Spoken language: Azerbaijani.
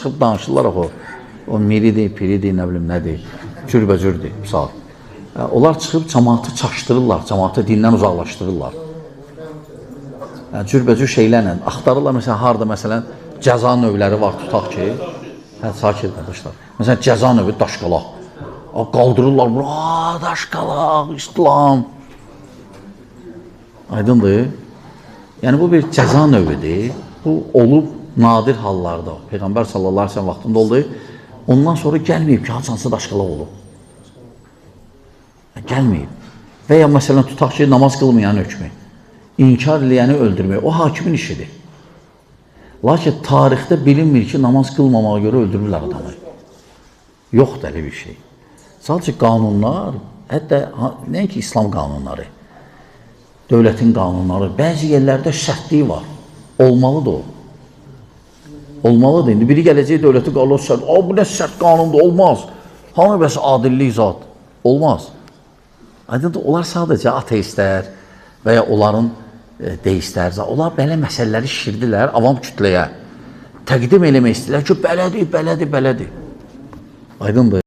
çıxıb danışırlar o miridir, piridir, nə bilim nədir, cürbəcürdür, misal. Onlar çıxıb cəmaatı çaşdırırlar, cəmaatı dindən uzaqlaşdırırlar. Cürbəcür şeylərlə axtarırlar, məsələn, harada məsələn cəza növləri var, tutaq ki, sakit qardaşlar. Məsələn, cəza növü daşqalaq. Qaldırırlar, bura daşqalaq, İslam. Aydındır. Yəni, bu bir cəza növüdür. Bu, olub nadir hallarda. Peyğəmbər sallallahu aleyhi ve sellem vaxtında oldu. Ondan sonra gəlməyib ki, haçansı daşqalaq olub. Gəlməyib. Və ya, məsələn, tutaq ki, namaz qılmayan hökmü. İnkar eləyəni öldürmək. O, hakimin işidir. Lakin tarixdə bilinmir ki, namaz qılmamağa görə öldürürlər adamı. Yoxdur elə bir şey. Sadəcə qanunlar, hətta nəinki İslam qanunları, dövlətin qanunları, bəzi yerlərdə şərtliyi var. Olmalıdır o. Olmalıdır. İndi biri gələcək dövləti qalır sərt. Bu nə sərt qanundur, olmaz. Hanı bəs adillik zat? Olmaz. Aydındır, onlar sadəcə ateistlər və ya onların deistlər, onlar belə məsələləri şişirdilər avam kütləyə. Təqdim eləmək istəyirlər ki, belədir. Aydındır.